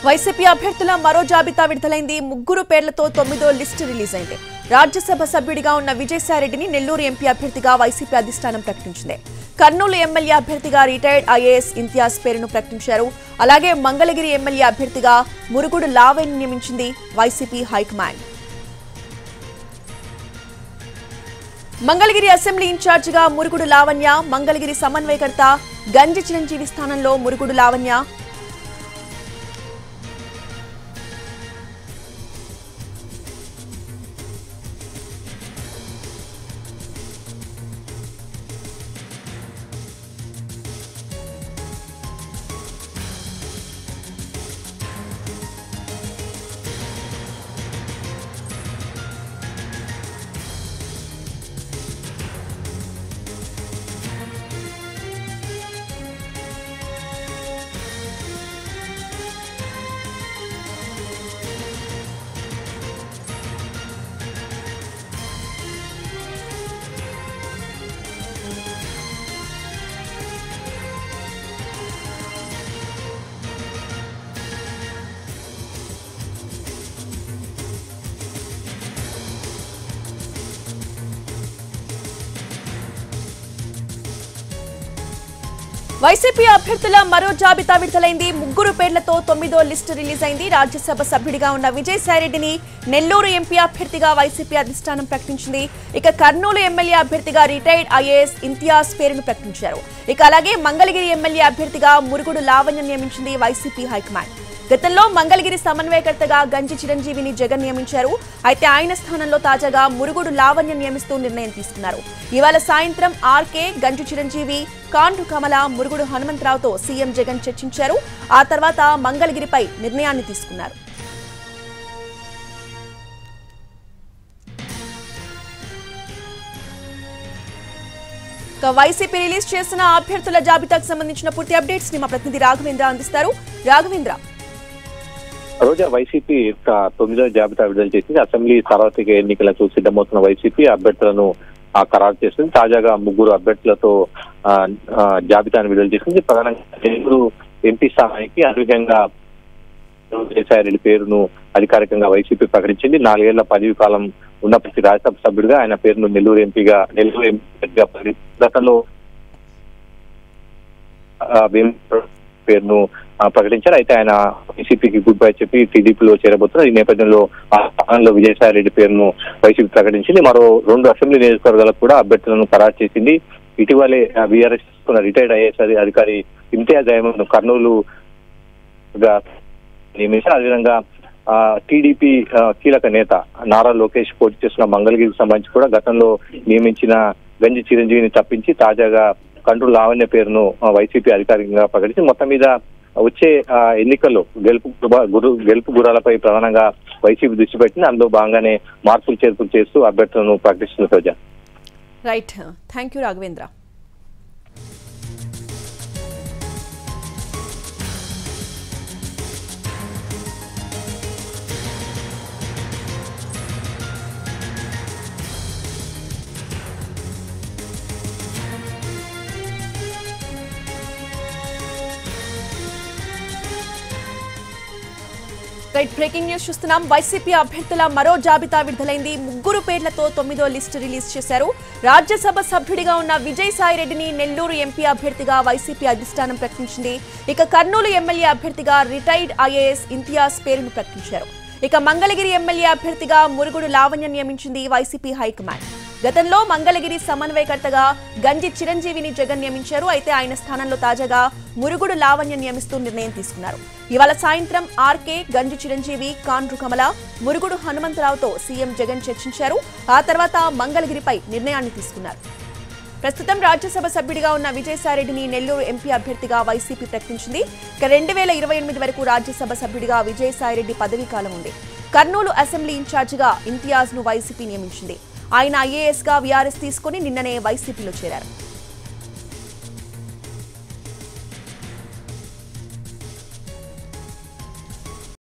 YCP అభ్యర్థుల మరో జాబితా విడుదలైంది. ముగ్గురు పేర్లతో 9వ లిస్టు రిలీజ్ అయింది. రాజ్యసభ సభ్యుడిగా ఉన్న విజయసాయిరెడ్డిని నెల్లూరు ఎంపీ అభ్యర్థిగా వైసీపీ అధిష్టానం ప్రకటించింది. కర్నూలు ఎమ్మెల్యే అభ్యర్థిగా రిటైర్డ్ ఐఏఎస్ ఇంతియాజ్ పేరును ప్రకటించారు. అలాగే మంగళగిరి ఎమ్మెల్యే అభ్యర్థిగా మురుగుడు లావణ్యను నియమించింది వైసీపీ హైకమాండ్. మంగళగిరి అసెంబ్లీ ఇన్ఛార్జిగా మురుగుడు లావణ్య, మంగళగిరి సమన్వయకర్త గంజి చిరంజీవి స్థానంలో మురుగుడు లావణ్య. వైసీపీ అభ్యర్థుల మరో జాబితా విడుదలైంది. ముగ్గురు పేర్లతో 9వ లిస్టు రిలీజ్ అయింది. రాజ్యసభ సభ్యుడిగా ఉన్న విజయసాయిరెడ్డిని నెల్లూరు ఎంపీ అభ్యర్థిగా వైసీపీ అధిష్టానం ప్రకటించింది. ఇక కర్నూలు ఎమ్మెల్యే అభ్యర్థిగా రిటైర్డ్ ఐఏఎస్ ఇంతియాజ్ పేరును ప్రకటించారు. ఇక అలాగే మంగళగిరి ఎమ్మెల్యే అభ్యర్థిగా మురుగుడు లావణ్య నియమించింది వైసీపీ హైకమాండ్. గతంలో మంగళగిరి సమన్వయకర్తగా గంజి చిరంజీవిని జగన్ నియమించారు. అయితే ఆయన స్థానంలో తాజాగా మురుగుడు లావణ్య నియమిస్తూ నిర్ణయం తీసుకున్నారు. ఇవాళ సాయంత్రం ఆర్కే, గంజి చిరంజీవి, కాండ్రు కమల, మురుగుడు హనుమంతరావుతో సీఎం జగన్ చర్చించారు. ఆ తర్వాత మంగళగిరిపై నిర్ణయాన్ని తీసుకున్నారు. వైసీపీ రిలీజ్ చేసిన అభ్యర్థుల జాబితాకు సంబంధించిన పూర్తి అప్డేట్స్ ని మా ప్రతినిధి రాఘవేంద్ర అందిస్తారు. రాఘవేంద్ర, రోజా వైసీపీ 9వ జాబితా విడుదల చేసింది. అసెంబ్లీ సార్వత్రిక ఎన్నికలకు సిద్ధమవుతున్న వైసీపీ అభ్యర్థులను ఖరారు చేసింది. తాజాగా ముగ్గురు అభ్యర్థులతో జాబితాను విడుదల చేసింది. ప్రధానంగా నెల్లూరు ఎంపీ స్థానానికి అదేవిధంగా విజయసాయిరెడ్డి పేరును అధికారికంగా వైసీపీ ప్రకటించింది. 4 ఏళ్ల పదవి కాలం ఉన్నప్పటికీ రాజ్యసభ సభ్యుడిగా ఆయన పేరును నెల్లూరు ఎంపీగా గతంలో పేరును ప్రకటించారు. అయితే ఆయన వైసీపీకి గుడ్ బై చెప్పి టీడీపీలో చేరబోతున్నారు. ఈ నేపథ్యంలో ఆ స్థానంలో విజయసాయిరెడ్డి పేరును వైసీపీ ప్రకటించింది. మరో 2 అసెంబ్లీ నియోజకవర్గాలకు కూడా అభ్యర్థులను ఖరారు చేసింది. ఇటీవలే బీఆర్ఎస్ రిటైర్డ్ ఐఏఎస్ అధికారి ఇంతియాజ్ అహ్మద్ కర్నూలు నియమించారు. అదేవిధంగా టీడీపీ కీలక నేత నారా లోకేష్ పోటీ చేస్తున్న మంగళగిరికి సంబంధించి కూడా గతంలో నియమించిన గంజి చిరంజీవిని తప్పించి తాజాగా కండ్రు లావణ్య పేరును వైసీపీ అధికారికంగా ప్రకటించి మొత్తం మీద వచ్చే ఎన్నికల్లో గెలుపు గుర్రాలపై ప్రధానంగా వైసీపీ దృష్టి పెట్టింది. అందులో భాగంగానే మార్పులు చేర్పులు చేస్తూ అభ్యర్థులను ప్రకటిస్తుంది. Roja, right, thank you Raghavendra. Right, breaking news చూస్తున్నాం. వైసీపీ అభ్యర్థుల మరో జాబితా విడుదలైంది. ముగ్గురు పేర్లతో 9వ లిస్టు రిలీజ్ చేశారు. రాజ్యసభ సభ్యుడిగా ఉన్న విజయసాయిరెడ్డిని నెల్లూరు ఎంపీ అభ్యర్థిగా వైసీపీ అధిష్టానం ప్రకటించింది. ఇక కర్నూలు ఎమ్మెల్యే అభ్యర్థిగా రిటైర్డ్ ఐఏఎస్ ఇంతియాజ్ పేరును ప్రకటించారు. ఇక మంగళగిరి ఎమ్మెల్యే అభ్యర్థిగా మురుగుడు లావణ్య నియమించింది వైసీపీ హైకమాండ్. గతంలో మంగళగిరి సమన్వయకర్తగా గంజి చిరంజీవిని జగన్ నియమించారు. అయితే ఆయన స్థానంలో తాజాగా మురుగుడు లావణ్య నియమిస్తూ నిర్ణయం తీసుకున్నారు. ఇవాళ సాయంత్రం ఆర్కే, గంజి చిరంజీవి, కాండ్రు కమల, మురుగుడు హనుమంతరావుతో సీఎం జగన్ చర్చించారు. ఆ తర్వాత మంగళగిరిపై నిర్ణయాన్ని తీసుకున్నారు. ప్రస్తుతం రాజ్యసభ సభ్యుడిగా ఉన్న విజయసాయిరెడ్డిని నెల్లూరు ఎంపీ అభ్యర్థిగా వైసీపీ ప్రకటించింది. ఇక 2028 వరకు రాజ్యసభ సభ్యుడిగా విజయసాయిరెడ్డి పదవీ కాలం ఉంది. కర్నూలు అసెంబ్లీ ఇన్ఛార్జిగా ఇంతియాజ్ ను వైసీపీ నియమించింది. ఆయన ఐఏఎస్ గా వీఆర్ఎస్ తీసుకుని నిన్ననే వైసీపీలో చేరారు.